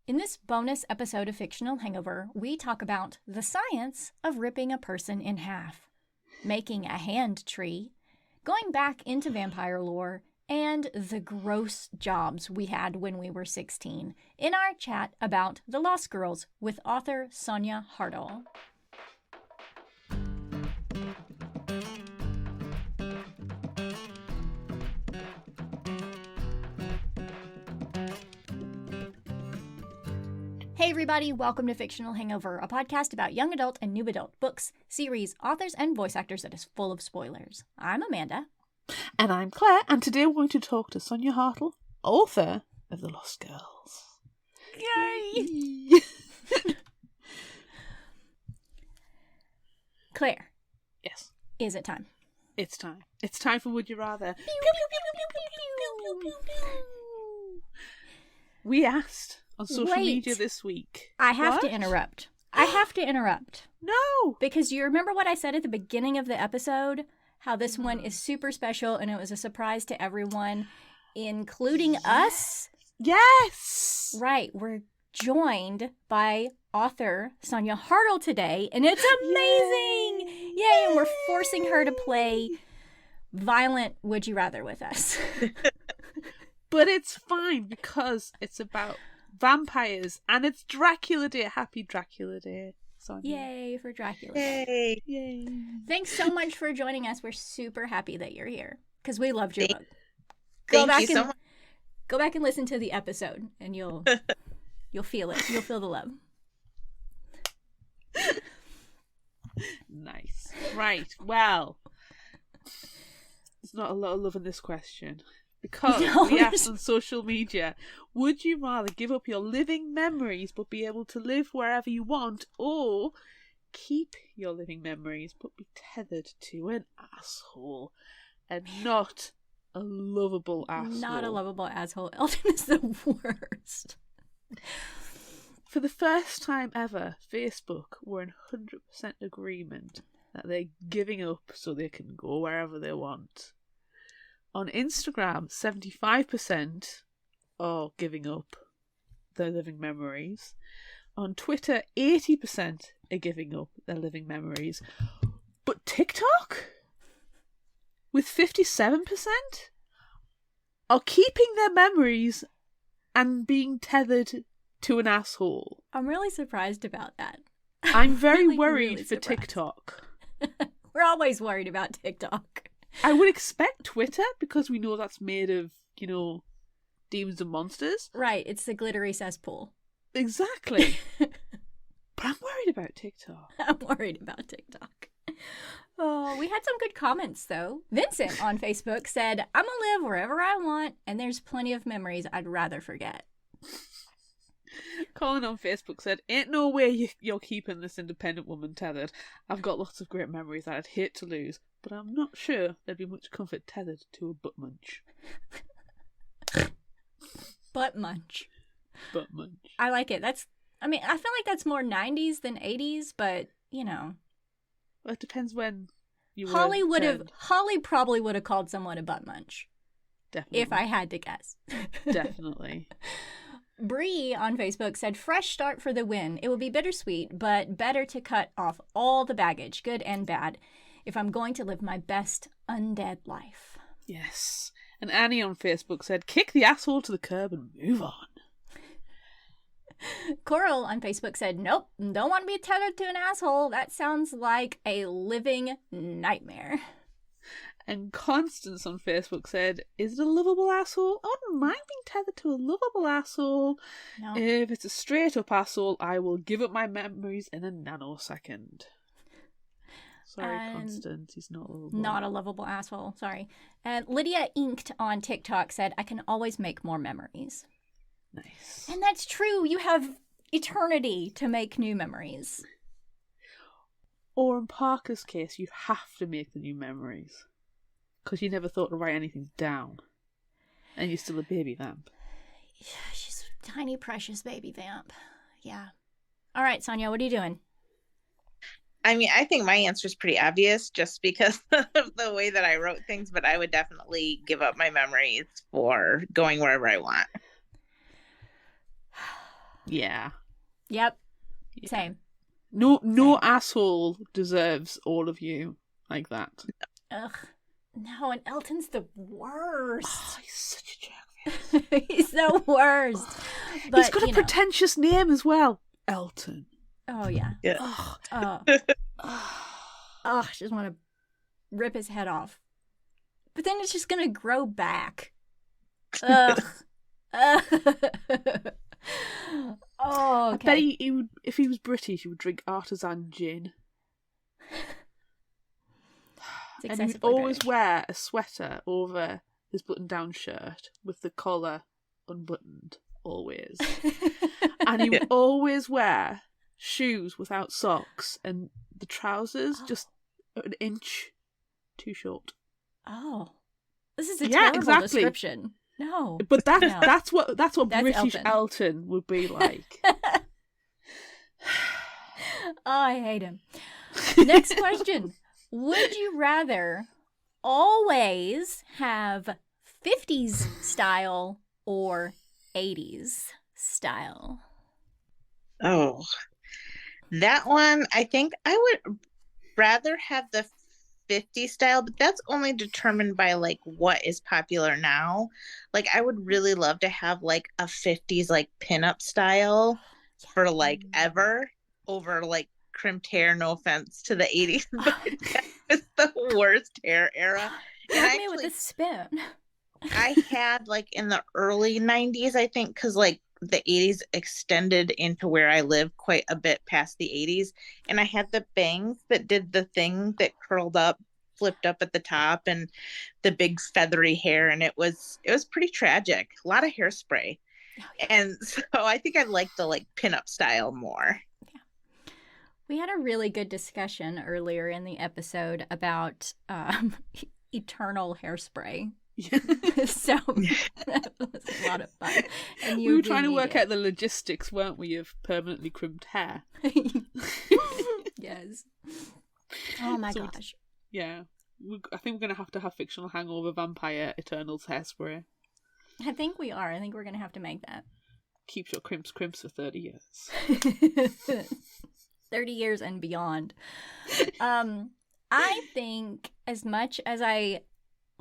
In this bonus episode of Fictional Hangover, we talk about the science of ripping a person in half, making a hand tree, going back into vampire lore, and the gross jobs we had when we were 16 in our chat about The Lost Girls with author Sonia Hartl. Hey everybody, welcome to Fictional Hangover, a podcast about young adult and new adult books, series, authors, and voice actors that is full of spoilers. I'm Amanda. And I'm Claire, and today we're going to talk to Sonia Hartl, author of The Lost Girls. Yay! Claire. Yes. Is it time? It's time. It's time for Would You Rather. We asked on social media this week. I have to interrupt. No! Because you remember what I said at the beginning of the episode? How this one is super special and it was a surprise to everyone, including us? Yes! Right. We're joined by author Sonia Hartl today, and it's amazing! Yay! And we're forcing her to play violent Would You Rather with us. But it's fine because it's about vampires and it's Dracula Day. Happy Dracula Day, Sonia. Yay for Dracula. Yay. Yay. Thanks so much for joining us. We're super happy that you're here because we loved your book. Thank you so much. Go back and listen to the episode and you'll feel it. You'll feel the love. Nice. Right. Well, there's not a lot of love in this question. Because we asked on social media, would you rather give up your living memories but be able to live wherever you want, or keep your living memories but be tethered to an asshole and not a lovable asshole? Not a lovable asshole. Elton is the worst. For the first time ever, Facebook were in 100% agreement that they're giving up so they can go wherever they want. On Instagram, 75% are giving up their living memories. On Twitter, 80% are giving up their living memories. But TikTok, with 57%, are keeping their memories and being tethered to an asshole. I'm really surprised about that. I'm very worried for TikTok. We're always worried about TikTok. I would expect Twitter, because we know that's made of, demons and monsters. Right, it's the glittery cesspool. Exactly. But I'm worried about TikTok. I'm worried about TikTok. Oh, we had some good comments, though. Vincent on Facebook said, I'm going to live wherever I want, and there's plenty of memories I'd rather forget. Colin on Facebook said, ain't no way you're keeping this independent woman tethered. I've got lots of great memories that I'd hate to lose, but I'm not sure there'd be much comfort tethered to a butt munch. Butt munch. Butt munch. I like it. I feel like that's more 90s than 80s, but, Well, it depends when you were. Holly probably would have called someone a butt munch. Definitely. If I had to guess. Definitely. Bree on Facebook said, fresh start for the win. It will be bittersweet, but better to cut off all the baggage, good and bad, if I'm going to live my best undead life. Yes. And Annie on Facebook said, kick the asshole to the curb and move on. Coral on Facebook said, nope, don't want to be tethered to an asshole. That sounds like a living nightmare. And Constance on Facebook said, is it a lovable asshole? I wouldn't mind being tethered to a lovable asshole. No. If it's a straight up asshole, I will give up my memories in a nanosecond. Sorry, Constance, he's not lovable. Not a lovable asshole, sorry. And Lydia Inked on TikTok said, I can always make more memories. Nice. And that's true. You have eternity to make new memories. Or in Parker's case, you have to make the new memories. Because you never thought to write anything down. And you're still a baby vamp. Yeah, she's a tiny, precious baby vamp. Yeah. All right, Sonia, what are you doing? I mean, I think my answer is pretty obvious just because of the way that I wrote things, but I would definitely give up my memories for going wherever I want. Yeah. Yep. Yeah. Same. No asshole deserves all of you like that. Ugh. No, and Elton's the worst. Oh, he's such a jerk. He's the worst. But, He's got a pretentious name as well. Elton. Oh, yeah. Yeah. Oh, I just want to rip his head off. But then it's just going to grow back. Ugh. Oh, okay. I bet he would, if he was British, he would drink artisan gin. And he would always wear a sweater over his button-down shirt with the collar unbuttoned, always. And he would always wear shoes without socks and the trousers just an inch too short. Oh. This is a terrible description. No. But that's what British Elton. Elton would be like. Oh, I hate him. Next question. Would you rather always have 50s style or 80s style? Oh, that one, I think I would rather have the 50s style, but that's only determined by like what is popular now. Like I would really love to have like a 50s like pinup style for like ever over like crimped hair. No offense to the 80s, but that was the worst hair era. Hit me with a spoon. I had like in the early 90s, I think, because like the 80s extended into where I live quite a bit past the 80s. And I had the bangs that did the thing that curled up, flipped up at the top, and the big feathery hair. And it was pretty tragic. A lot of hairspray. Oh, yeah. And so I think I like the like pinup style more. Yeah. We had a really good discussion earlier in the episode about eternal hairspray. So that was a lot of fun. And we were trying to work out the logistics, weren't we, of permanently crimped hair? Yes. Oh my gosh. Yeah. I think we're going to have Fictional Hangover Vampire Eternals hairspray. I think we are. I think we're going to have to make that. Keeps your crimps for 30 years. 30 years and beyond. I think as much as I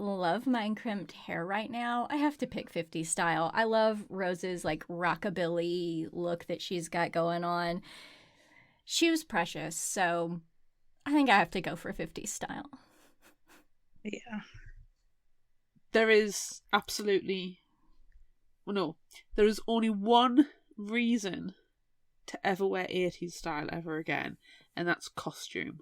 love my crimped hair right now, I have to pick 50s style. I love Rose's like rockabilly look that she's got going on. She was precious, so I think I have to go for 50s style. Yeah. There is there is only one reason to ever wear 80s style ever again, and that's costume.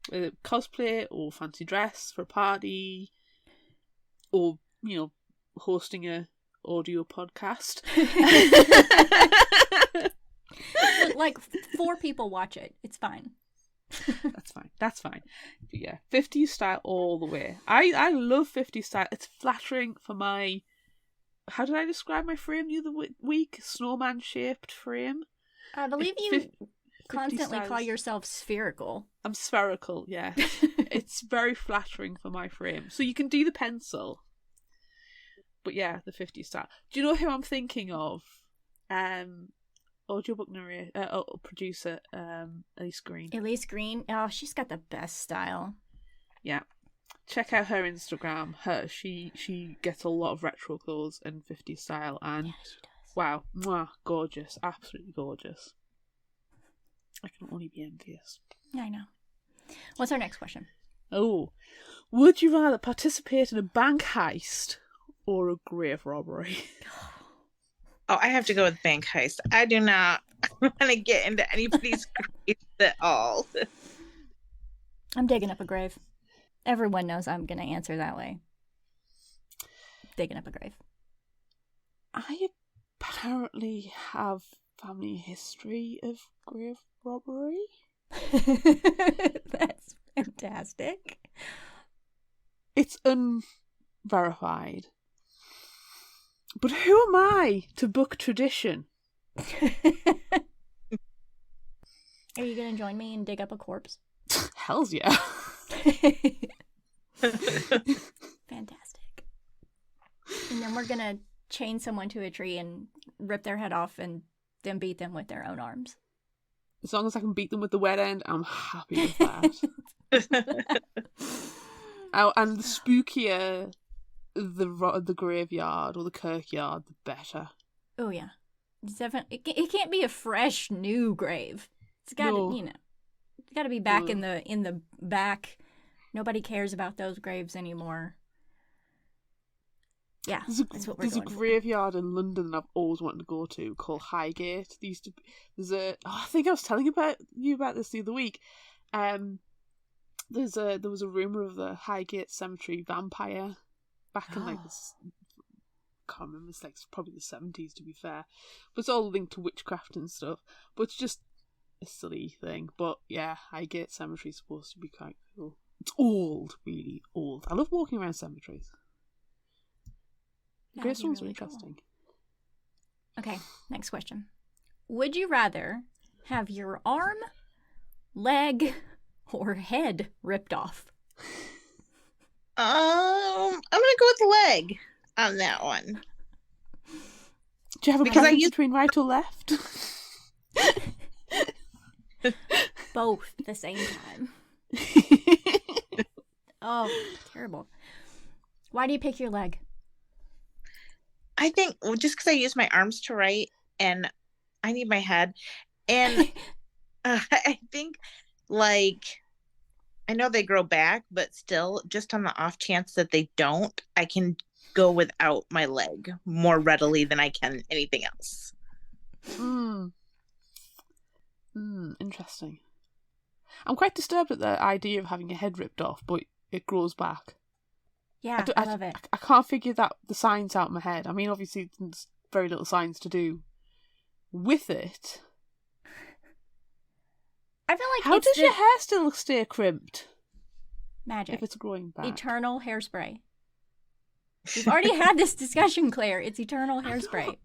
Whether cosplay or fancy dress for a party or, hosting a audio podcast. Like 4 people watch it. It's fine. That's fine. But yeah, 50s style all the way. I love 50s style. It's flattering for my... How did I describe my frame the other week? Snowman-shaped frame? I believe you constantly call yourself spherical. I'm spherical, yeah. It's very flattering for my frame. So you can do the pencil. But yeah, the 50s style. Do you know who I'm thinking of? Audiobook narrator, producer, Elise Green. Elise Green? Oh, she's got the best style. Yeah. Check out her Instagram. She gets a lot of retro clothes and 50s style, and wow, mwah, gorgeous, absolutely gorgeous. I can only be envious. I know. What's our next question? Oh, would you rather participate in a bank heist or a grave robbery? Oh, I have to go with bank heist. I do not want to get into anybody's grave at all. I'm digging up a grave. Everyone knows I'm going to answer that way. Digging up a grave. I apparently have family history of grave robbery. That's fantastic. It's unverified. But who am I to book tradition? Are you going to join me and dig up a corpse? Hells yeah. Fantastic. And then we're going to chain someone to a tree and rip their head off and then beat them with their own arms. As long as I can beat them with the wet end, I'm happy with that. Oh, and the spookier the graveyard or the kirkyard, the better. Oh yeah, it's definitely. It can't be a fresh new grave. It's got to, it's got to be back in the back. Nobody cares about those graves anymore. Yeah, that's what we're There's a graveyard in London that I've always wanted to go to called Highgate. I think I was telling you about this the other week. There was a rumour of the Highgate Cemetery vampire back in this, I can't remember, it's probably the 70s to be fair. But it's all linked to witchcraft and stuff. But it's just a silly thing. But yeah, Highgate Cemetery is supposed to be quite cool. It's old, really old. I love walking around cemeteries. Grace ones are interesting. Cool. Okay, next question. Would you rather have your arm, leg, or head ripped off? I'm gonna go with the leg on that one. Do you have a preference between right or left? Both at the same time. Oh, terrible. Why do you pick your leg? I think just because I use my arms to write and I need my head. And I think, I know they grow back, but still, just on the off chance that they don't, I can go without my leg more readily than I can anything else. Interesting. I'm quite disturbed at the idea of having your head ripped off, but it grows back. Yeah, I love it. I can't figure the science out in my head. I mean, obviously, there's very little science to do with it. I feel like how does your hair still stay crimped? Magic. If it's growing back. Eternal hairspray. We've already had this discussion, Claire. It's eternal hairspray.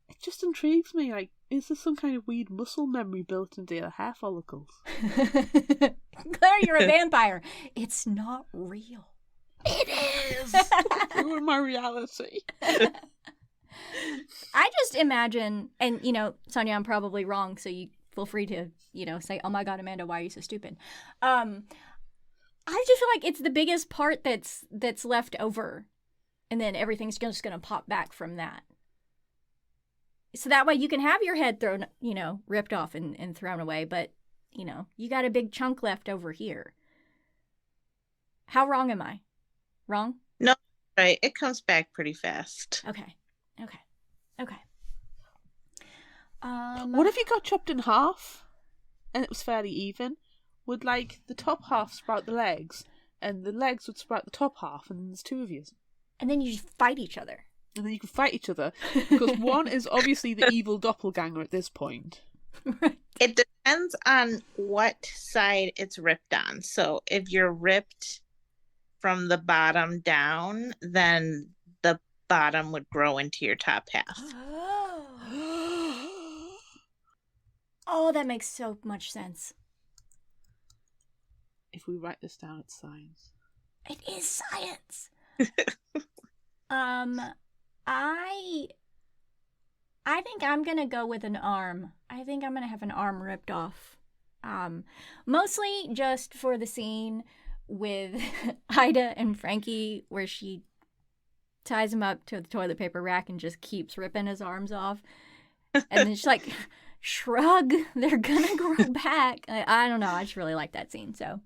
It just intrigues me. Is there some kind of weird muscle memory built into your hair follicles? Claire, you're a vampire. It's not real. It is! Ruin my reality. I just imagine, and Sonia, I'm probably wrong, so you feel free to, say, oh my God, Amanda, why are you so stupid? I just feel like it's the biggest part that's left over, and then everything's just going to pop back from that. So that way you can have your head thrown, ripped off and thrown away, but, you got a big chunk left over here. How wrong am I? Wrong? No, right. It comes back pretty fast. Okay. What if you got chopped in half and it was fairly even? Would the top half sprout the legs and the legs would sprout the top half, and then there's two of you? And then you just fight each other. And then you can fight each other because one is obviously the evil doppelganger at this point. It depends on what side it's ripped on. So if you're ripped from the bottom down, then the bottom would grow into your top half. Oh, that makes so much sense. If we write this down, it's science. It is science. I think I'm gonna go with an arm. I think I'm gonna have an arm ripped off. Mostly just for the scene with Ida and Frankie where she ties him up to the toilet paper rack and just keeps ripping his arms off. And then she's like, shrug, they're gonna grow back. I don't know, I just really like that scene. So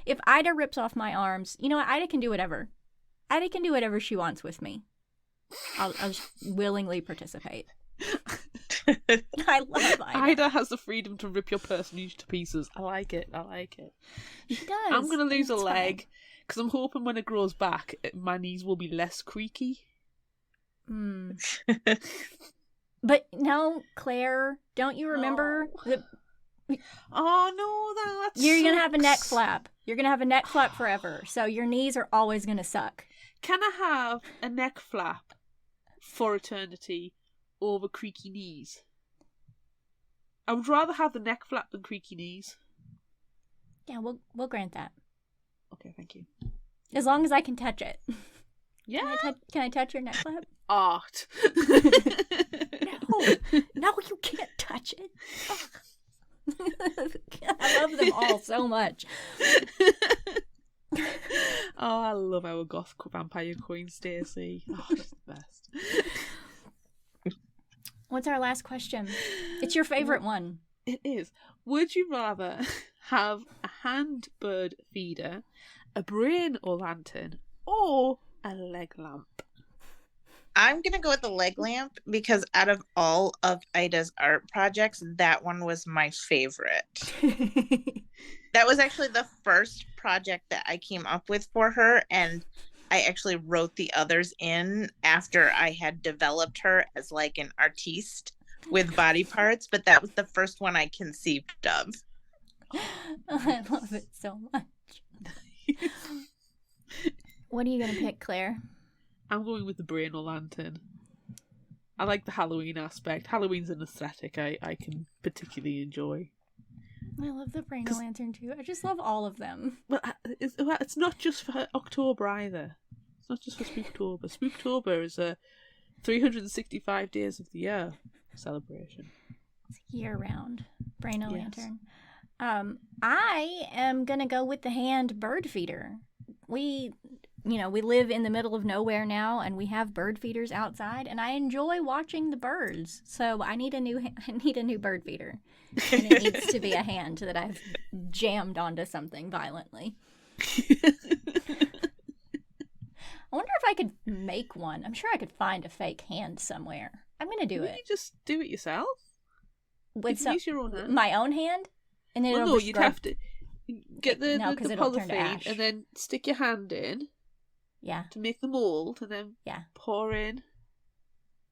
if Ida rips off my arms, you know what, Ida can do whatever. Ida can do whatever she wants with me. I'll just willingly participate. I love Ida. Ida has the freedom to rip your personage to pieces. I like it. She does. I'm going to lose a leg because I'm hoping when it grows back, my knees will be less creaky. But no, Claire, don't you remember that? Oh no, that's you're going to have a neck flap. You're going to have a neck flap forever. So your knees are always going to suck. Can I have a neck flap for eternity over creaky knees? I would rather have the neck flap than creaky knees. Yeah, we'll grant that. Okay, thank you. As long as I can touch it. Yeah. Can I touch your neck flap? Art. No, you can't touch it. I love them all so much. Oh, I love our goth vampire queen, Stacey. Oh, she's the best. What's our last question? It's your favorite one. It is. Would you rather have a hand bird feeder, a brain or lantern, or a leg lamp? I'm going to go with the leg lamp because out of all of Ida's art projects, that one was my favorite. That was actually the first project that I came up with for her, and I actually wrote the others in after I had developed her as like an artiste with body parts, but that was the first one I conceived of. I love it so much. What are you going to pick, Claire? I'm going with the brain or lantern. I like the Halloween aspect. Halloween's an aesthetic I can particularly enjoy. I love the brain lantern too. I just love all of them. Well, it's not just for October either. It's not just for Spooktober. Spooktober is a 365 days of the year celebration. It's year-round brain lantern. I am going to go with the hand bird feeder. We live in the middle of nowhere now, and we have bird feeders outside, and I enjoy watching the birds. So I need a new bird feeder, and it needs to be a hand that I've jammed onto something violently. I wonder if I could make one. I'm sure I could find a fake hand somewhere. I'm gonna do it. You just do it yourself. With use your own hand. My own hand, and then no, you'd have to get the it'll turn to polythene ash. and then stick your hand in. Yeah. To make the mold, and then pour in.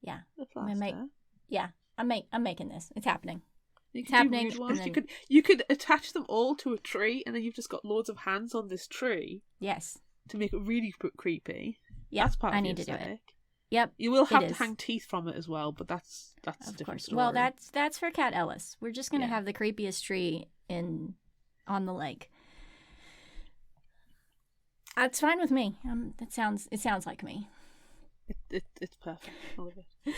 Yeah. The plaster. I'm making this. It's happening. It's happening. Then... You could attach them all to a tree, and then you've just got loads of hands on this tree. Yes. To make it really creepy. Yeah. That's part of I need to do it. Yep. You will have to hang teeth from it as well, but that's a different story. Well, that's for Cat Ellis. We're just gonna have the creepiest tree on the lake. It's fine with me. It sounds like me. It's perfect. I love it.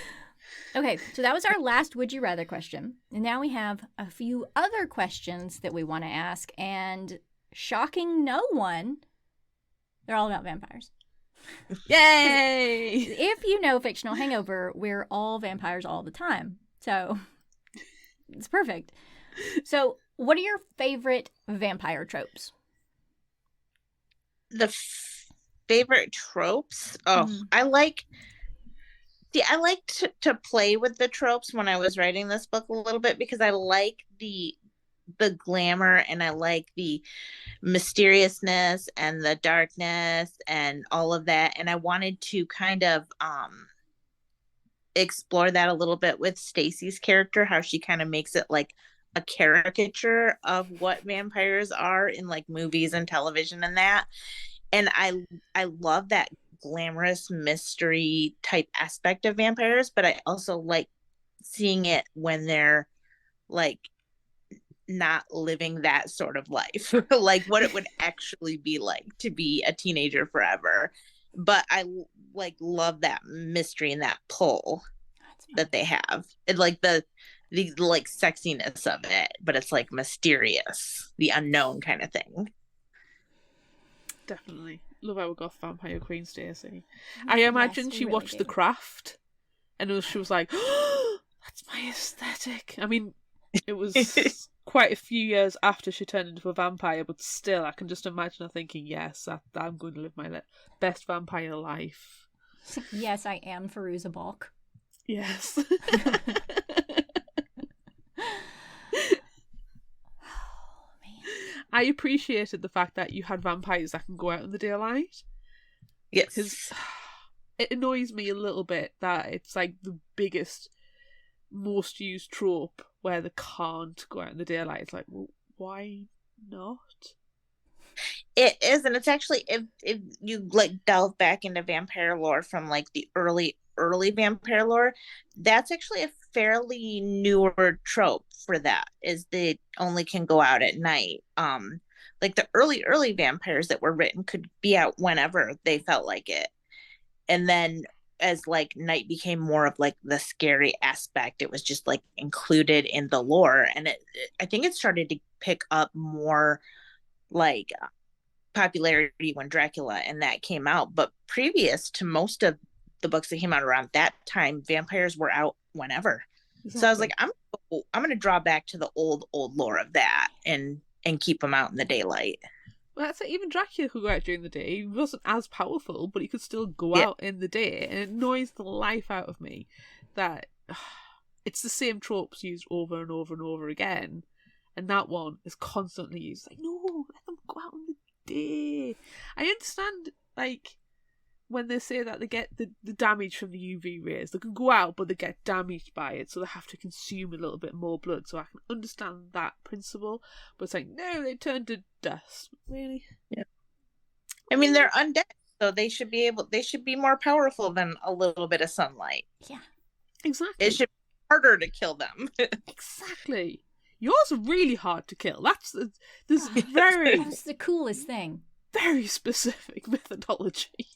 Okay, so that was our last Would You Rather question. And now we have a few other questions that we want to ask. And shocking no one, they're all about vampires. Yay! If you know Fictional Hangover, we're all vampires all the time. So it's perfect. So what are your favorite vampire tropes? The favorite tropes? I like to play with the tropes when I was writing this book a little bit, because I like the glamour, and I like the mysteriousness and the darkness and all of that, and I wanted to kind of explore that a little bit with Stacy's character, how she kind of makes it like a caricature of what vampires are in like movies and television and that. And I love that glamorous mystery type aspect of vampires, but I also like seeing it when they're like not living that sort of life, like what it would actually be like to be a teenager forever. But I like love that mystery and that pull that they have, and like the like sexiness of it, but it's like mysterious, the unknown kind of thing. Definitely love our goth vampire queen, Stacey. I imagine she really watched The Craft, and she was like, oh, "That's my aesthetic." I mean, it was quite a few years after she turned into a vampire, but still, I can just imagine her thinking, "Yes, I'm going to live my best vampire life." Yes, I am Firuza Balk. Yes. I appreciated the fact that you had vampires that can go out in the daylight. Yes. Because it annoys me a little bit that it's like the biggest, most used trope where they can't go out in the daylight. It's like, well, why not? It is, and it's actually, if you like delve back into vampire lore from like the early vampire lore, that's actually a fairly newer trope for that, is they only can go out at night. Like the early vampires that were written could be out whenever they felt like it. And then as like night became more of like the scary aspect, it was just like included in the lore. And I think it started to pick up more like popularity when Dracula and that came out. But previous to most of the books that came out around that time, vampires were out whenever. Exactly. So I was like, I'm going to draw back to the old lore of that and keep them out in the daylight. Well, that's it. Even Dracula could go out during the day. He wasn't as powerful, but he could still go Yeah. out in the day, and it annoys the life out of me that it's the same tropes used over and over and over again, and that one is constantly used. Like, no, let them go out in the day. I understand, like, when they say that they get the damage from the UV rays. They can go out, but they get damaged by it, so they have to consume a little bit more blood. So I can understand that principle. But it's like, no, they turn to dust. Really? Yeah. I mean, they're undead, so they should be more powerful than a little bit of sunlight. Yeah. Exactly. It should be harder to kill them. Exactly. Yours are really hard to kill. That's the coolest thing. Very specific methodology.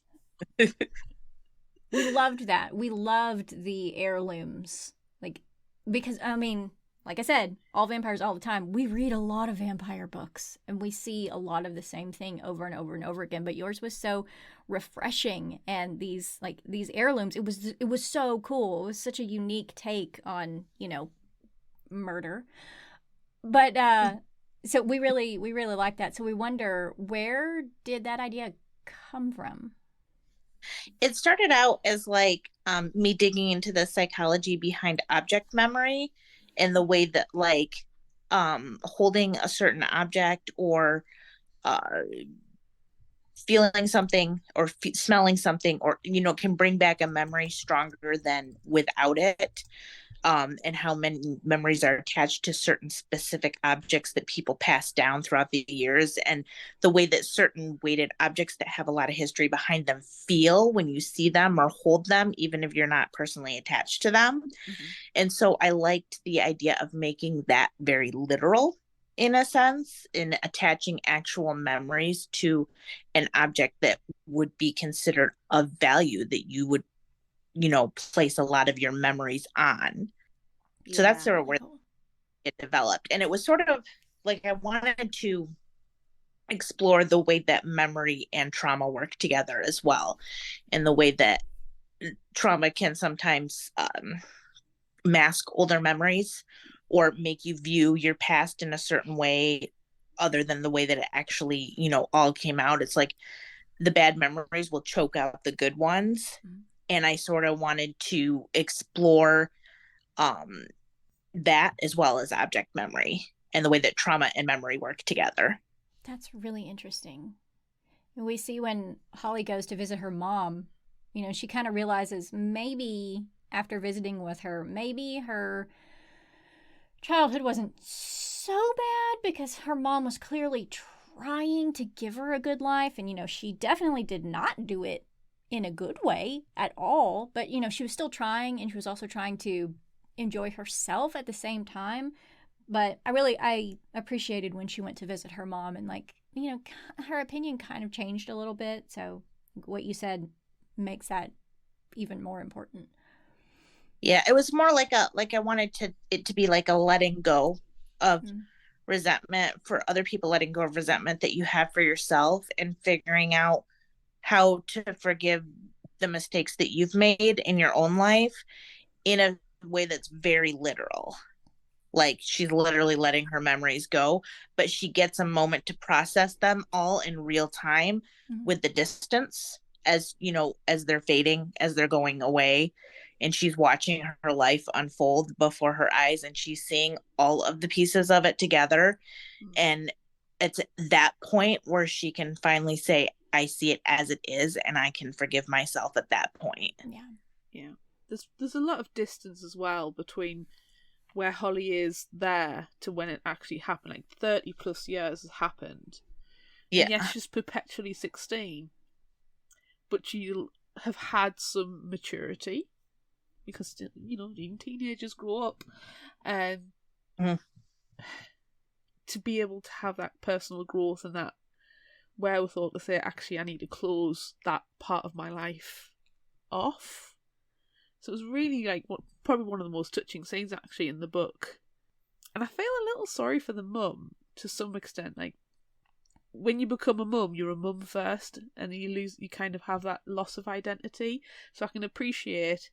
We loved that. We loved the heirlooms. Like, because, I mean, like I said, all vampires all the time. We read a lot of vampire books and we see a lot of the same thing over and over and over again. But yours was so refreshing, and these heirlooms, it was so cool. It was such a unique take on, murder. But so we really like that. So we wonder, where did that idea come from? It started out as like me digging into the psychology behind object memory and the way that like holding a certain object or feeling something or smelling something or can bring back a memory stronger than without it. And how many memories are attached to certain specific objects that people pass down throughout the years, and the way that certain weighted objects that have a lot of history behind them feel when you see them or hold them, even if you're not personally attached to them. Mm-hmm. And so I liked the idea of making that very literal in a sense, in attaching actual memories to an object that would be considered of value that you would place a lot of your memories on. Yeah, so that's sort of where it developed. And it was sort of like I wanted to explore the way that memory and trauma work together as well, and the way that trauma can sometimes mask older memories or make you view your past in a certain way other than the way that it actually, all came out. It's like the bad memories will choke out the good ones. Mm-hmm. And I sort of wanted to explore that as well as object memory and the way that trauma and memory work together. That's really interesting. We see when Holly goes to visit her mom, she kind of realizes maybe after visiting with her, maybe her childhood wasn't so bad because her mom was clearly trying to give her a good life. And, she definitely did not do it in a good way at all, but she was still trying, and she was also trying to enjoy herself at the same time. But I appreciated when she went to visit her mom, and her opinion kind of changed a little bit. So what you said makes that even more important. Yeah, it was more like I wanted it to be like a letting go of resentment for other people, letting go of resentment that you have for yourself, and figuring out how to forgive the mistakes that you've made in your own life in a way that's very literal. Like she's literally letting her memories go, but she gets a moment to process them all in real time with the distance as they're fading, as they're going away. And she's watching her life unfold before her eyes, and she's seeing all of the pieces of it together. And it's that point where she can finally say, I see it as it is, and I can forgive myself at that point. Yeah. There's a lot of distance as well between where Holly is there to when it actually happened. Like 30 plus years has happened. Yeah. And yes, she's perpetually 16. But she'll have had some maturity. Because, even teenagers grow up. And to be able to have that personal growth and that wherewithal to say, actually, I need to close that part of my life off. So it was really like probably one of the most touching scenes actually in the book. And I feel a little sorry for the mum to some extent. Like, when you become a mum, you're a mum first, and you kind of have that loss of identity. So I can appreciate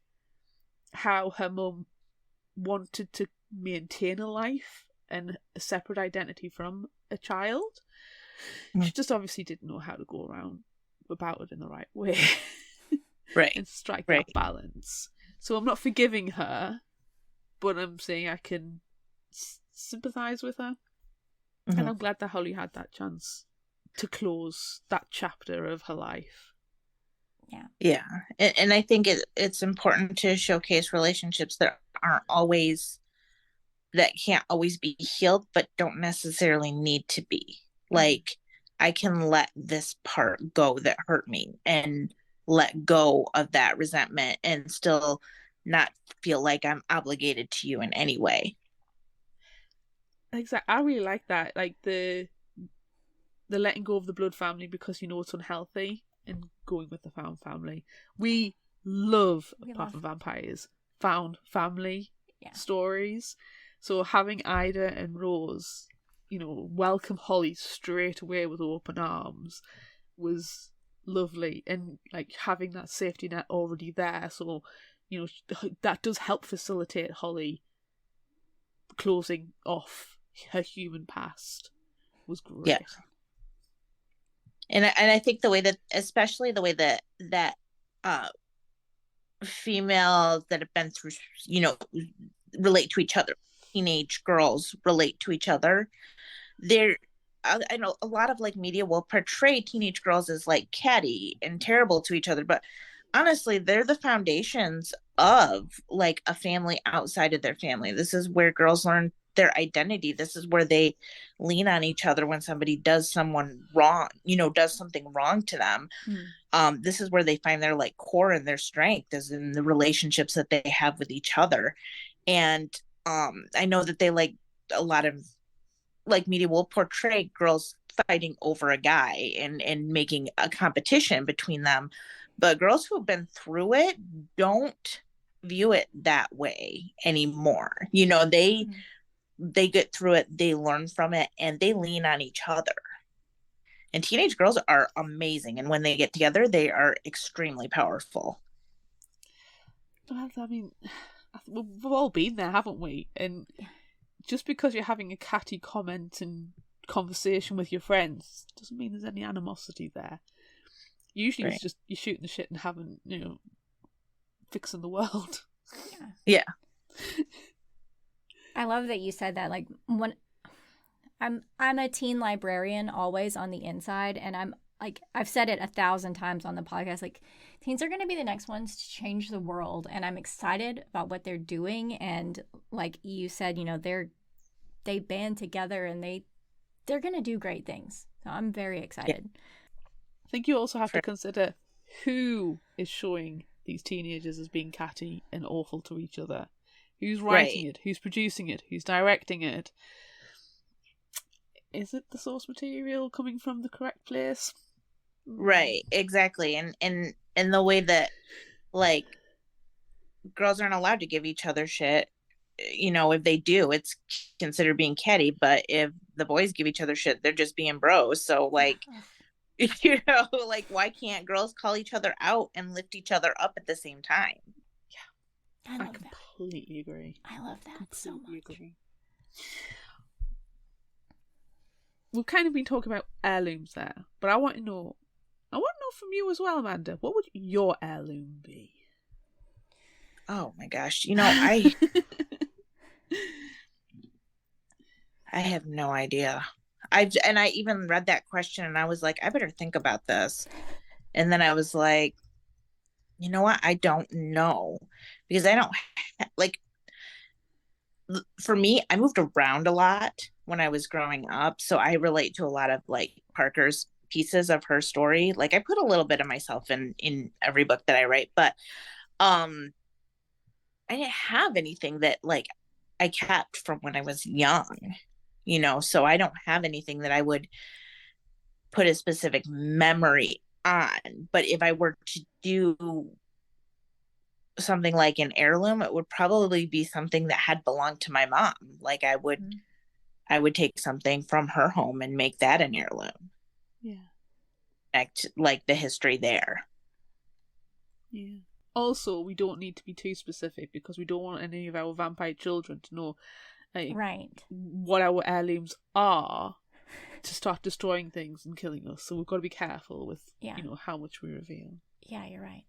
how her mum wanted to maintain a life and a separate identity from a child. She just obviously didn't know how to go around about it in the right way. Right. And strike Right. that balance. So I'm not forgiving her, but I'm saying I can sympathise with her. Mm-hmm. And I'm glad that Holly had that chance to close that chapter of her life. Yeah. And I think it's important to showcase relationships that can't always be healed, but don't necessarily need to be. Like, I can let this part go that hurt me and let go of that resentment and still not feel like I'm obligated to you in any way. Exactly. I really like that. Like the letting go of the blood family because you know it's unhealthy and going with the found family. We love, apart from vampires, found family stories. So having Ida and Rose, welcome Holly straight away with open arms was lovely. And like having that safety net already there. So, that does help facilitate Holly closing off her human past was great. Yeah. And I think especially the way that females that have been through, relate to each other, teenage girls relate to each other. I know a lot of like media will portray teenage girls as like catty and terrible to each other, but honestly, they're the foundations of like a family outside of their family. This is where girls learn their identity. This is where they lean on each other when somebody does something wrong to them. This is where they find their like core and their strength is in the relationships that they have with each other. And I know that they like a lot of like media will portray girls fighting over a guy and making a competition between them, but girls who have been through it don't view it that way anymore. They get through it, they learn from it, and they lean on each other. And teenage girls are amazing, and when they get together, they are extremely powerful. I mean, we've all been there, haven't we? And just because you're having a catty comment and conversation with your friends doesn't mean there's any animosity there. Usually It's just you're shooting the shit and having, fixing the world. Yeah. I love that you said that. Like, when I'm a teen librarian always on the inside, and I'm like, I've said it 1,000 times on the podcast, like, teens are going to be the next ones to change the world, and I'm excited about what they're doing. And like you said, they band together and they're going to do great things. So I'm very excited. Yeah. I think you also have to consider who is showing these teenagers as being catty and awful to each other. Who's writing it? Who's producing it? Who's directing it? Is it the source material coming from the correct place? Right, exactly. And the way that like girls aren't allowed to give each other shit, if they do, it's considered being catty, but if the boys give each other shit, they're just being bros. So like like, why can't girls call each other out and lift each other up at the same time? I completely agree. I love that so much. Agree. We've kind of been talking about heirlooms there, but I want to know from you as well, Amanda, what would your heirloom be? Oh my gosh, I have no idea. I even read that question and I was like, I better think about this. And then I was like, you know what? I don't know, because I don't like, for me, I moved around a lot when I was growing up. So I relate to a lot of like Parker's pieces of her story. Like, I put a little bit of myself in every book that I write, but I didn't have anything that like I kept from when I was young, so I don't have anything that I would put a specific memory on. But if I were to do something like an heirloom, it would probably be something that had belonged to my mom. Like I would take something from her home and make that an heirloom. Yeah. Like the history there. Yeah. Also, we don't need to be too specific because we don't want any of our vampire children to know right. what our heirlooms are to start destroying things and killing us. So we've got to be careful with how much we reveal. Yeah, you're right.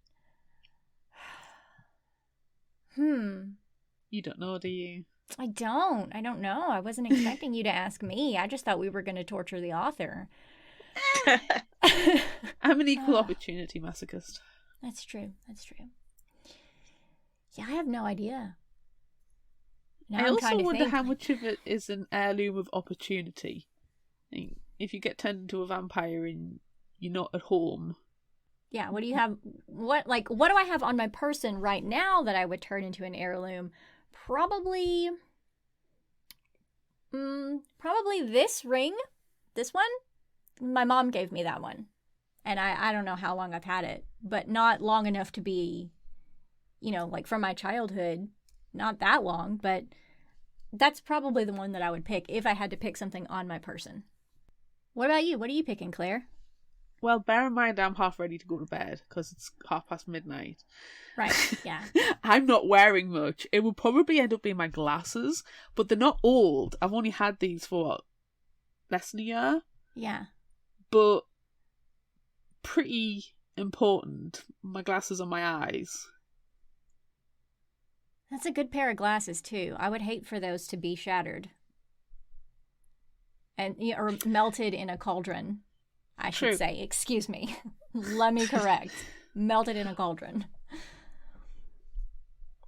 You don't know, do you? I don't know. I wasn't expecting you to ask me. I just thought we were going to torture the author. I'm an equal opportunity masochist. That's true. Yeah, I have no idea. Now I I'm also wonder think. how much of it is an heirloom of opportunity. If you get turned into a vampire and you're not at home. Yeah, what do you have? What do I have on my person right now that I would turn into an heirloom? Probably this ring. This one? My mom gave me that one. And I don't know how long I've had it, but not long enough to be, like from my childhood. Not that long, but that's probably the one that I would pick if I had to pick something on my person. What about you? What are you picking, Claire? Well, bear in mind I'm half ready to go to bed because it's midnight. Right, yeah. I'm not wearing much. It would probably end up being my glasses, but they're not old. I've only had these for, less than a year? Yeah. But pretty important. My glasses on my eyes. That's a good pair of glasses, too. I would hate for those to be shattered. Or melted in a cauldron, I should say. Excuse me. Let me correct. Melted in a cauldron.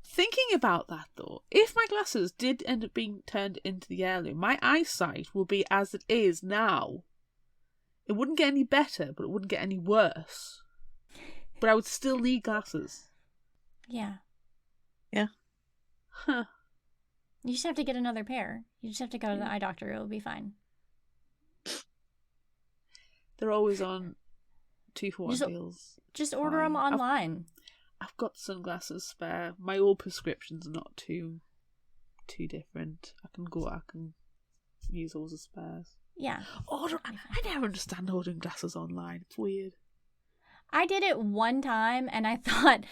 Thinking about that, though, if my glasses did end up being turned into the heirloom, my eyesight will be as it is now. It wouldn't get any better, but it wouldn't get any worse. But I would still need glasses. Yeah. Yeah. Huh. You just have to get another pair. You just have to go to the eye doctor. It'll be fine. They're always on 2-for-1 deals. Just order them online. I've got sunglasses spare. My old prescriptions are not too different. I can use those as spares. Yeah. I never understand ordering glasses online. It's weird. I did it one time and I thought,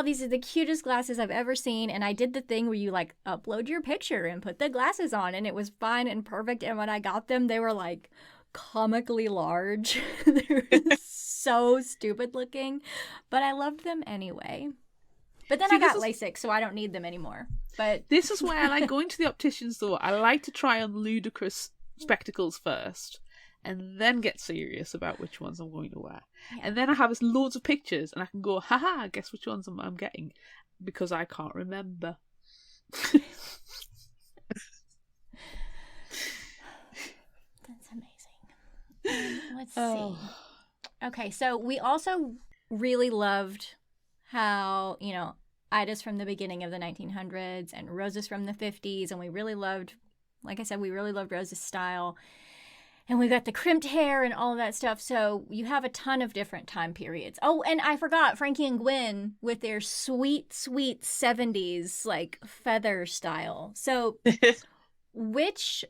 these are the cutest glasses I've ever seen. And I did the thing where you, upload your picture and put the glasses on. And it was fine and perfect. And when I got them, they were, comically large. They were so stupid looking. But I loved them anyway. But then I got LASIK, so I don't need them anymore. But this is why I like going to the opticians, though. I like to try on ludicrous spectacles first. And then get serious about which ones I'm going to wear. Yeah. And then I have loads of pictures and I can go, haha, guess which ones I'm getting. Because I can't remember. That's amazing. Let's see. Okay, so we also really loved how, Ida's from the beginning of the 1900s and Rose's from the 50s. And we really loved, like I said, Rose's style. And we got the crimped hair and all of that stuff. So you have a ton of different time periods. Oh, and I forgot Frankie and Gwen with their sweet, sweet 70s, feather style. So which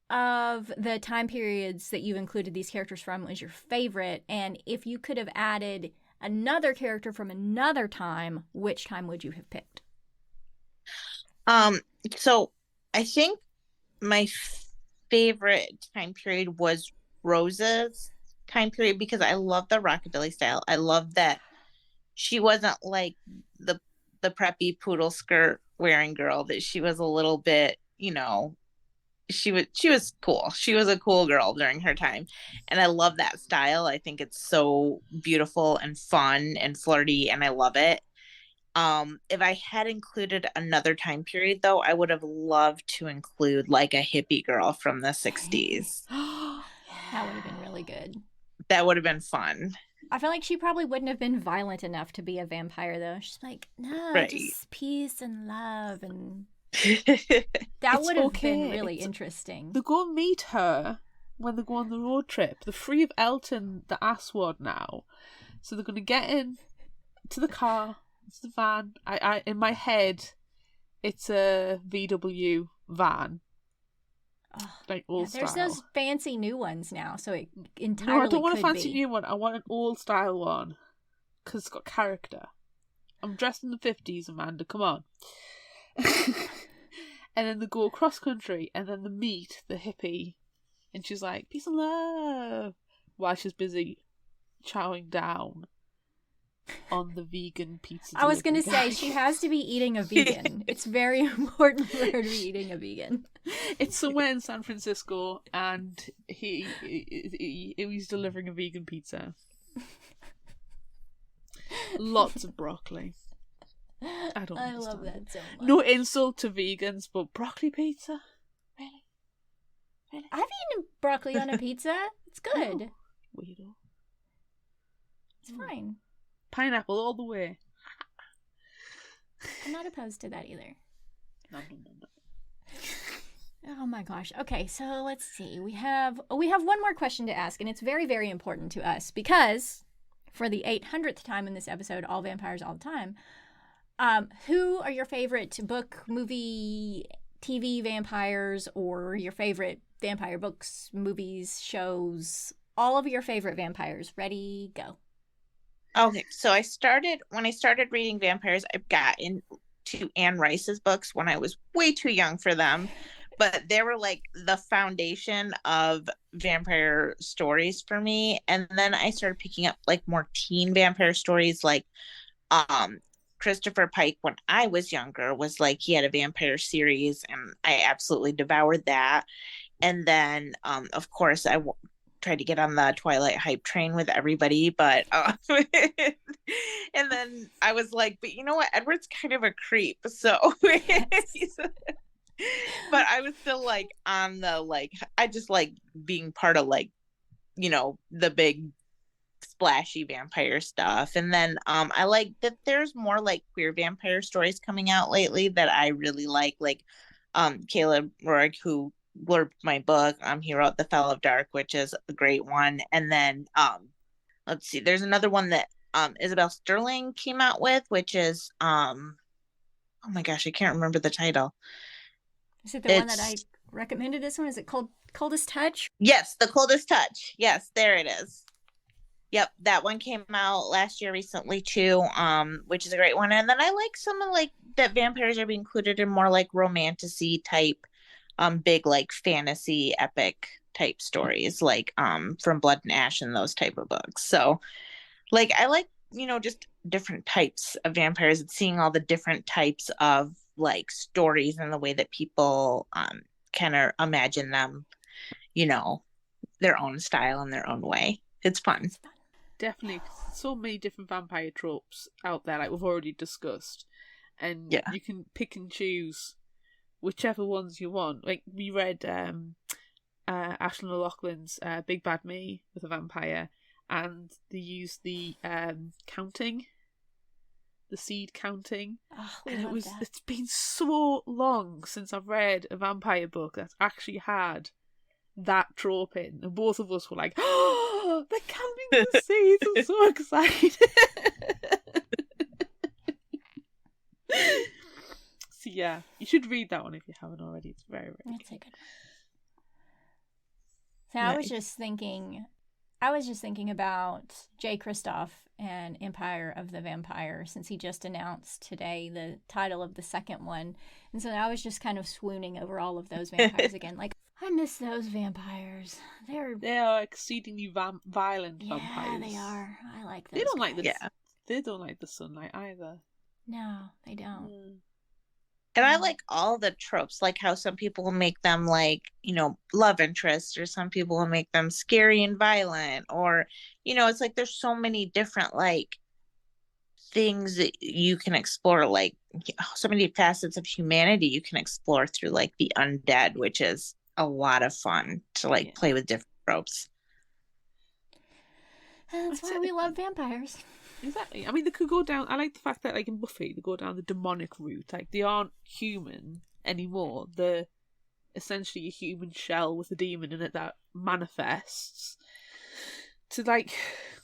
of the time periods that you've included these characters from was your favorite? And if you could have added another character from another time, which time would you have picked? So I think my favorite time period was Rose's time period because I love the rockabilly style. I love that she wasn't like the preppy poodle skirt wearing girl, that she was a little bit, she was cool. She was a cool girl during her time. And I love that style. I think it's so beautiful and fun and flirty and I love it. If I had included another time period, though, I would have loved to include a hippie girl from the 60s. That would have been really good. That would have been fun. I feel like she probably wouldn't have been violent enough to be a vampire, though. She's like, no, just peace and love. And that would have been really interesting. They go and meet her when they go on the road trip. They're free of Elton, the asswad now. So they're going to get in to the car. It's the van. I in my head, it's a VW van. Oh, Like old yeah, there's style. those fancy new ones now, so it No, entirely I don't want a could fancy be. new one. I want an old style one. Because it's got character. I'm dressed in the 50s, Amanda. Come on. And then they go cross country, and then they meet the hippie, and she's like, peace and love, while she's busy chowing down on the vegan pizza. I was going to delivery say, guy. she has to be eating a vegan. It's very important for her to be eating a vegan. It's somewhere in San Francisco, and he's delivering a vegan pizza. Lots of broccoli. I don't I love understand that so much. No insult to vegans, but broccoli pizza? Really? I've eaten broccoli on a pizza. It's good. Oh, weirdo. It's fine. Pineapple all the way. I'm not opposed to that either. No. Oh my gosh. Okay, so let's see. We have one more question to ask, and it's very, very important to us because for the 800th time in this episode, All Vampires All the Time, who are your favorite book, movie, TV vampires, or your favorite vampire books, movies, shows, all of your favorite vampires? Ready, go. Okay, so when I started reading vampires, I got into Anne Rice's books when I was way too young for them, but they were like the foundation of vampire stories for me. And then I started picking up like more teen vampire stories, like Christopher Pike when I was younger was like he had a vampire series, and I absolutely devoured that. And then, of course, tried to get on the Twilight hype train with everybody, but and then I was like, but you know what? Edward's kind of a creep, so but I was still like on the like I just like being part of like, you know, the big splashy vampire stuff. And then I like that there's more like queer vampire stories coming out lately that I really like Caleb Rourke, who blurbed my book. He wrote The Fell of Dark, which is a great one. And then let's see, there's another one that Isabel Sterling came out with, which is oh my gosh, I can't remember the title. Is it the one that I recommended? This one, is it called Coldest Touch? Yes, The Coldest Touch. Yes, there it is. Yep, that one came out last year recently too, which is a great one. And then I like some of like that vampires are being included in more like romantasy type, big like fantasy epic type stories, like From Blood and Ash and those type of books. So like I like, you know, just different types of vampires and seeing all the different types of like stories and the way that people kind of imagine them, you know, their own style and their own way. It's fun. Definitely. So many different vampire tropes out there, like we've already discussed. And yeah, you can pick and choose whichever ones you want. Like we read Ashlyn O'Loughlin's Big Bad Me with a vampire, and they used the counting, the seed counting. Oh, and that. It's been so long since I've read a vampire book that's actually had that trope in, and both of us were like, oh, they're counting the seeds. I'm so excited. So yeah, you should read that one if you haven't already. It's very, very That's good. a good one. So I was just thinking about Jay Kristoff and Empire of the Vampire, since he just announced today the title of the second one. And so I was just kind of swooning over all of those vampires again. Like, I miss those vampires. They are exceedingly violent vampires. Yeah, they are. I like those. They don't like guys. They don't like the sunlight either. No, they don't. And I like all the tropes, like how some people will make them like, you know, love interest, or some people will make them scary and violent, or, you know, it's like there's so many different like things that you can explore, like so many facets of humanity you can explore through like the undead, which is a lot of fun to like play with different tropes. That's why we love vampires. Exactly. I mean, they could go down. I like the fact that, like in Buffy, they go down the demonic route. Like they aren't human anymore. They're essentially a human shell with a demon in it that manifests. To like,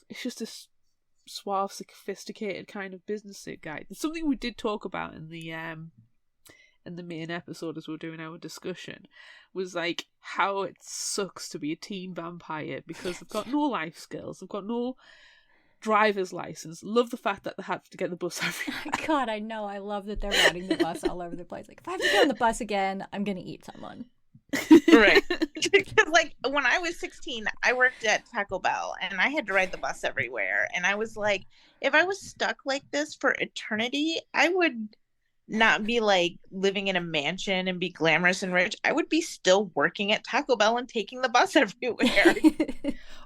it's just this suave, sophisticated kind of business guy. It's something we did talk about in the main episode as we were doing our discussion, was like how it sucks to be a teen vampire because they've got no life skills, they've got no driver's license. Love the fact that they have to get the bus everywhere. God, I know. I love that they're riding the bus all over the place. Like, if I have to get on the bus again, I'm gonna eat someone. Right. Because like when I was 16, I worked at Taco Bell and I had to ride the bus everywhere. And I was like, if I was stuck like this for eternity, I would not be like living in a mansion and be glamorous and rich. I would be still working at Taco Bell and taking the bus everywhere.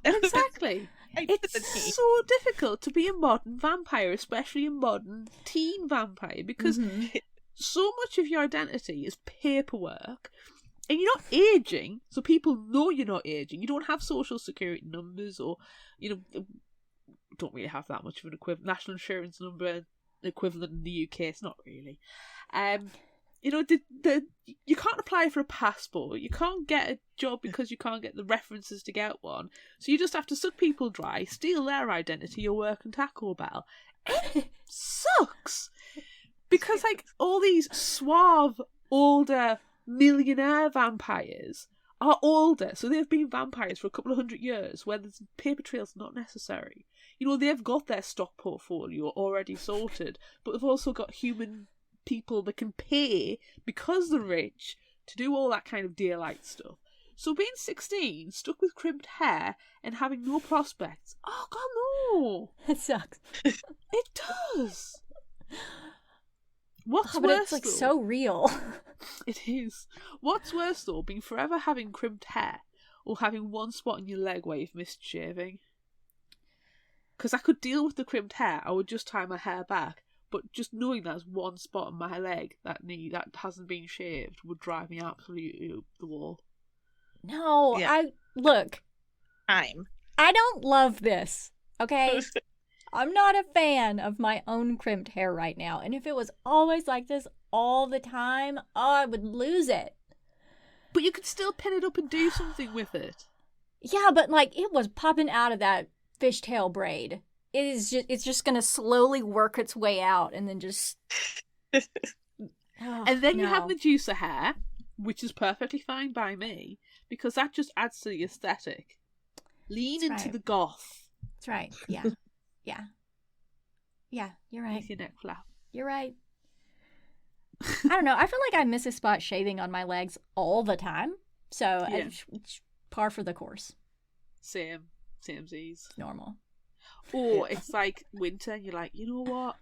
Exactly. It's so difficult to be a modern vampire, especially a modern teen vampire, because so much of your identity is paperwork. And you're not aging, so people know you're not aging. You don't have social security numbers, or, you know, don't really have that much of an equivalent. National insurance number equivalent in the UK, it's not really. You know, you can't apply for a passport. You can't get a job because you can't get the references to get one. So you just have to suck people dry, steal their identity, or work in Taco Bell. It sucks! Because, like, all these suave, older millionaire vampires are older, so they've been vampires for a couple of 100 years, where the paper trail's not necessary. You know, they've got their stock portfolio already sorted, but they've also got human people that can pay, because they're rich, to do all that kind of daylight stuff. So being 16, stuck with crimped hair, and having no prospects, oh god, no! It sucks. It does! What's but worse, it's like though, so real. It is. What's worse, though, being forever having crimped hair, or having one spot on your leg where you've missed shaving? Because I could deal with the crimped hair, I would just tie my hair back, but just knowing there's one spot on my leg, that hasn't been shaved, would drive me absolutely up the wall. No, Yeah. I don't love this, okay? I'm not a fan of my own crimped hair right now. And if it was always like this all the time, I would lose it. But you could still pin it up and do something with it. Yeah, but like it was popping out of that fishtail braid. It's just gonna slowly work its way out and then just and then you have Medusa hair, which is perfectly fine by me, because that just adds to the aesthetic. Lean That's into right. the goth. That's right. Yeah. Yeah, you're right. With your neck flap. You're right. I don't know. I feel like I miss a spot shaving on my legs all the time. So it's par for the course. Same Z's. Normal. Or it's like winter and you're like, you know what?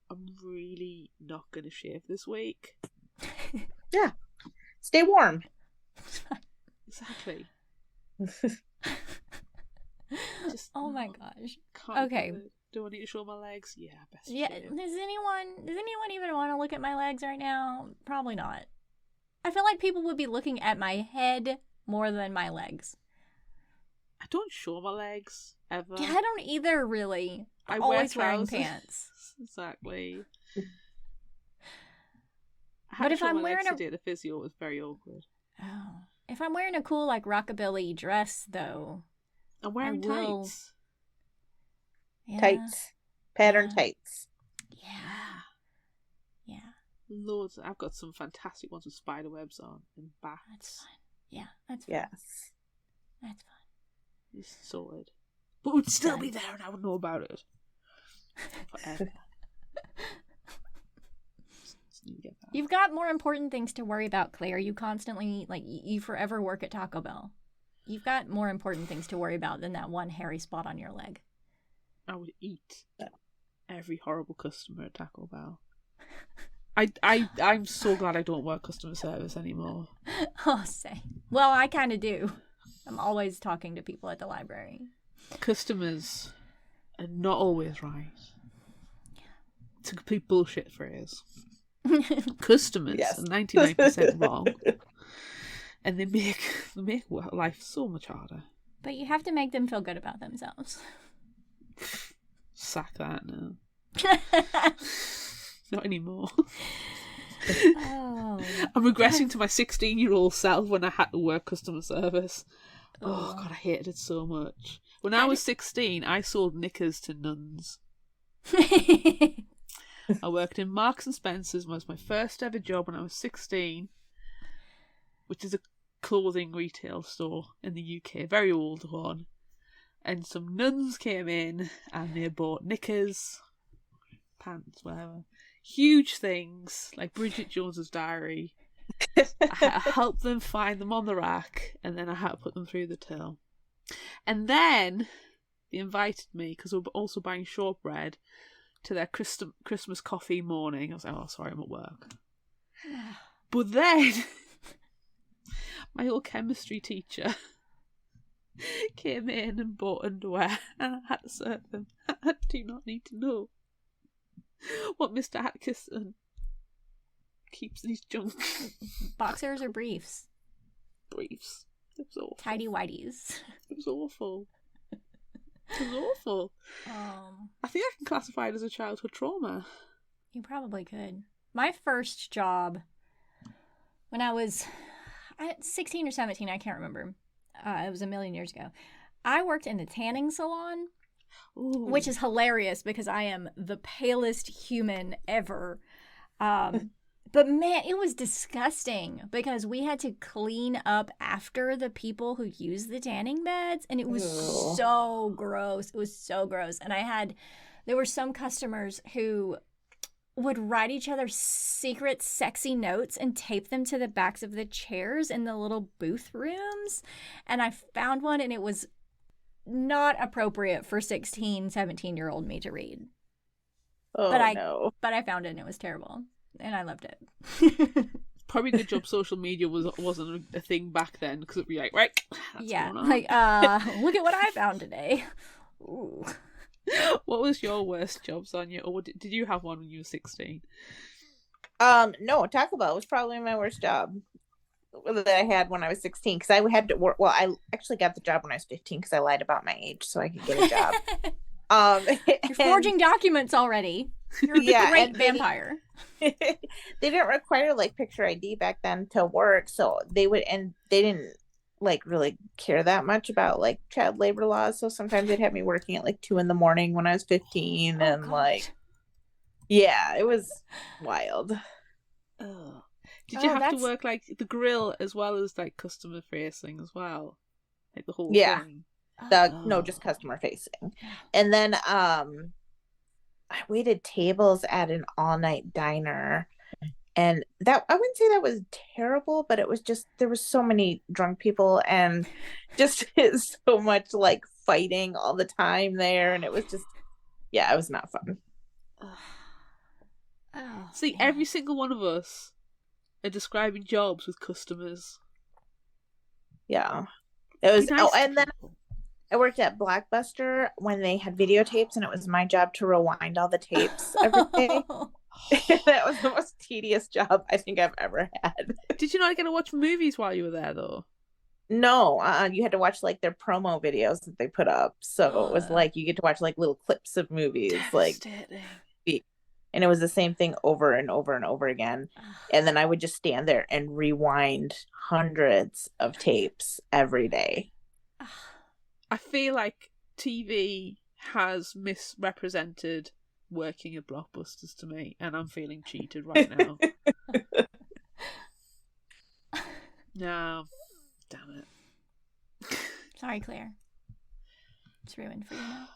I'm really not gonna shave this week. Yeah. Stay warm. Exactly. Just, oh my gosh. Can't Okay. Do I need to show my legs? Yeah, best. Yeah. shave. Does anyone even want to look at my legs right now? Probably not. I feel like people would be looking at my head more than my legs. I don't show my legs ever. Yeah, I don't either, really. I I'm wear always wearing trousers. pants. Exactly. But if I'm wearing today, the physio was very awkward. Oh. If I'm wearing a cool, like, rockabilly dress, though. I'm wearing will- tights. Yeah. Tights. Pattern Yeah. tights. Yeah. Loads. I've got some fantastic ones with spider webs on and bats. That's fine. Yeah, that's fine. Yes. That's fine. It's sorted. But it would still be Nice. there and I would know about it. Forever. Just need to get that. You've got more important things to worry about, Claire. You constantly, like, you forever work at Taco Bell. You've got more important things to worry about than that one hairy spot on your leg. I would eat every horrible customer at Taco Bell. I'm so glad I don't work customer service anymore. Oh, say. Well, I kind of do. I'm always talking to people at the library. Customers are not always right. It's a complete bullshit phrase. Customers Yes. are 99% wrong. And they make life so much harder. But you have to make them feel good about themselves. Sack that now. Not anymore. Oh. I'm regressing to my 16-year-old self when I had to work customer service. Oh, God, I hated it so much. When I was 16, I sold knickers to nuns. I worked in Marks and Spencer's, was my first ever job when I was 16, which is a clothing retail store in the UK, a very old one. And some nuns came in and they bought knickers, pants, whatever. Huge things, like Bridget Jones's Diary. I had to help them find them on the rack, and then I had to put them through the till. And then they invited me, because we were also buying shortbread, to their Christmas coffee morning. I was like, oh, sorry, I'm at work. But then my old chemistry teacher came in and bought underwear, and I had to serve them. I do not need to know what Mr. Atkinson keeps in his junk. Boxers or briefs? Briefs. It was awful. Tidy whities. It was awful. It was awful. I think I can classify it as a childhood trauma. You probably could. My first job, when I was 16 or 17, I can't remember. It was a million years ago. I worked in a tanning salon, Ooh. which is hilarious because I am the palest human ever. But man, it was disgusting because we had to clean up after the people who used the tanning beds, and it was so gross. It was so gross. And there were some customers who would write each other secret sexy notes and tape them to the backs of the chairs in the little booth rooms. And I found one, and it was not appropriate for 16, 17-year-old me to read. Oh, no. But I found it, and it was terrible. And I loved it. Probably good job social media wasn't a thing back then, because it'd be like, right, that's yeah, going on. like, look at what I found today. Ooh. What was your worst job, Sonia? Or did you have one when you were 16? No, Taco Bell was probably my worst job that I had when I was 16, because I had to work. Well, I actually got the job when I was 15 because I lied about my age so I could get a job. You're forging documents already. You're a great vampire. They didn't require like picture ID back then to work, so they didn't like really care that much about like child labor laws. So sometimes they'd have me working at like 2 a.m. when I was 15, and God. yeah, it was wild. Oh. Did you have to work like the grill as well as like customer facing as well, like the whole thing? No, just customer facing. And then I waited tables at an all-night diner, and that, I wouldn't say that was terrible, but it was just, there was so many drunk people and just so much like fighting all the time there, and it was just, yeah, it was not fun. See, every single one of us are describing jobs with customers. Yeah, it was. And then I worked at Blockbuster when they had videotapes, and it was my job to rewind all the tapes every day. That was the most tedious job I think I've ever had. Did you not get to watch movies while you were there, though? No, you had to watch like their promo videos that they put up. So it was like you get to watch like little clips of movies, like, and it was the same thing over and over and over again. And then I would just stand there and rewind hundreds of tapes every day. I feel like TV has misrepresented working at Blockbusters to me, and I'm feeling cheated right now. No, damn it. Sorry, Claire. It's ruined for you now.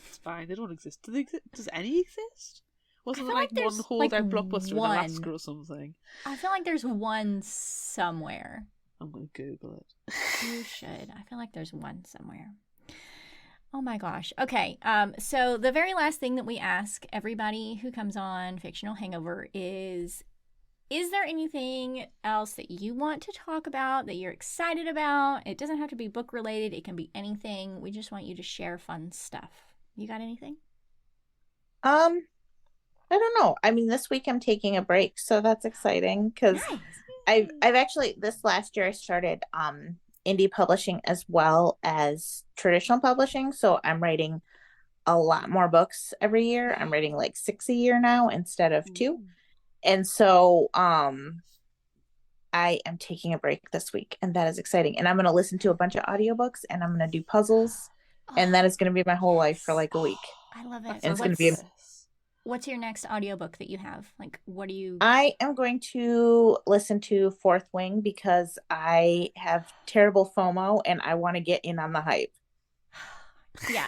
It's fine. They don't exist. Do they exist? Does any exist? Wasn't there like one there's, holdout Blockbuster in Alaska or something? I feel like there's one somewhere. I'm going to Google it. You should. I feel like there's one somewhere. Oh my gosh. Okay. So the very last thing that we ask everybody who comes on Fictional Hangover is there anything else that you want to talk about, that you're excited about? It doesn't have to be book related. It can be anything. We just want you to share fun stuff. You got anything? I don't know. I mean, this week I'm taking a break, so that's exciting because I've actually, this last year I started indie publishing as well as traditional publishing. So I'm writing a lot more books every year. I'm writing like 6 a year now instead of 2. And so I am taking a break this week, and that is exciting. And I'm going to listen to a bunch of audiobooks, and I'm going to do puzzles, and that is going to be my whole life for like a week. I love it. And it's going to be what's your next audiobook that you have? Like, what do you... I am going to listen to Fourth Wing because I have terrible FOMO and I want to get in on the hype. Yeah,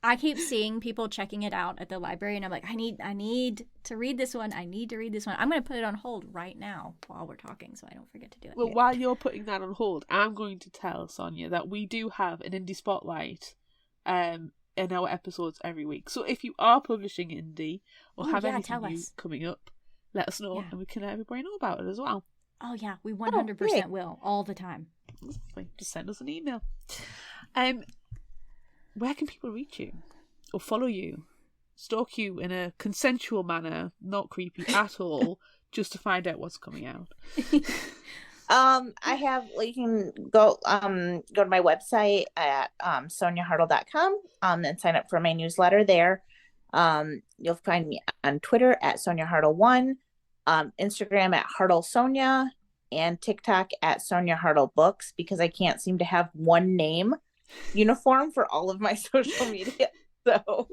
I keep seeing people checking it out at the library, and I'm like, I need to read this one. I need to read this one. I'm going to put it on hold right now while we're talking, so I don't forget to do it. Well, while you're putting that on hold, I'm going to tell Sonia that we do have an indie spotlight in our episodes every week. So if you are publishing indie or have anything new coming up, let us know, and we can let everybody know about it as well. Oh yeah, we 100% will, all the time. Just send us an email. Where can people reach you or follow you, stalk you in a consensual manner, not creepy at all, just to find out what's coming out? I have, you can go to my website at soniahartl.com and sign up for my newsletter there. You'll find me on Twitter at SoniaHartl1, Instagram at HartleSonia, and TikTok at Sonia Hartl Books, because I can't seem to have one name uniform for all of my social media. So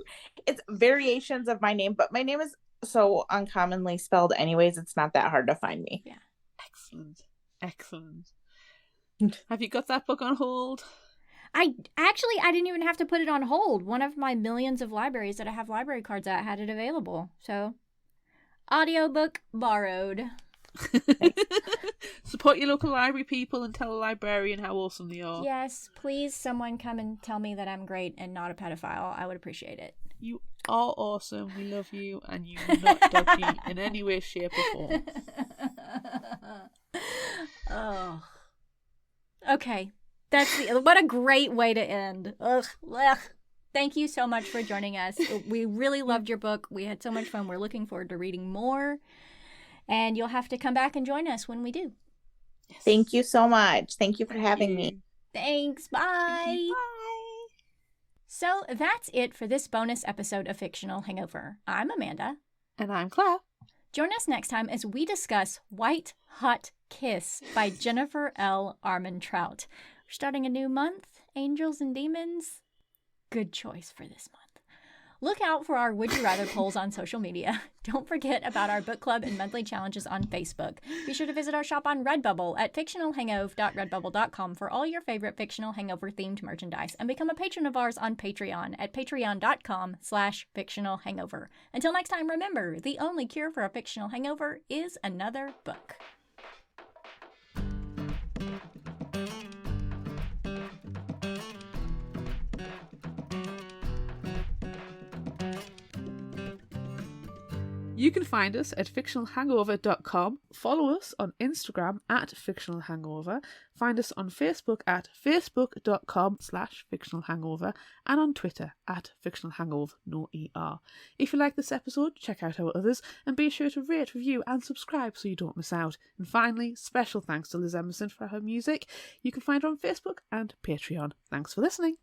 it's variations of my name, but my name is so uncommonly spelled anyways, it's not that hard to find me. Yeah. Excellent. Have you got that book on hold? I didn't even have to put it on hold. One of my millions of libraries that I have library cards at had it available. So, audiobook borrowed. Support your local library people and tell a librarian how awesome they are. Yes, please, someone come and tell me that I'm great and not a pedophile. I would appreciate it. You are awesome. We love you, and you are not dodgy in any way, shape, or form. Oh. Okay. What a great way to end. Ugh. Thank you so much for joining us. We really loved your book. We had so much fun. We're looking forward to reading more. And you'll have to come back and join us when we do. Yes. Thank you so much. Thank you for having me. Thanks. Bye. Thank you. Bye. So that's it for this bonus episode of Fictional Hangover. I'm Amanda. And I'm Claire. Join us next time as we discuss White Hot Kiss by Jennifer L. Armentrout. We're starting a new month, Angels and Demons. Good choice for this month. Look out for our Would You Rather polls on social media. Don't forget about our book club and monthly challenges on Facebook. Be sure to visit our shop on Redbubble at fictionalhangover.redbubble.com for all your favorite Fictional Hangover themed merchandise, and become a patron of ours on Patreon at patreon.com/fictionalhangover. Until next time, remember, the only cure for a fictional hangover is another book. You can find us at fictionalhangover.com, follow us on Instagram at fictionalhangover, find us on Facebook at facebook.com/fictionalhangover, and on Twitter at fictionalhangover, no ER. If you like this episode, check out our others, and be sure to rate, review, and subscribe so you don't miss out. And finally, special thanks to Liz Emerson for her music. You can find her on Facebook and Patreon. Thanks for listening.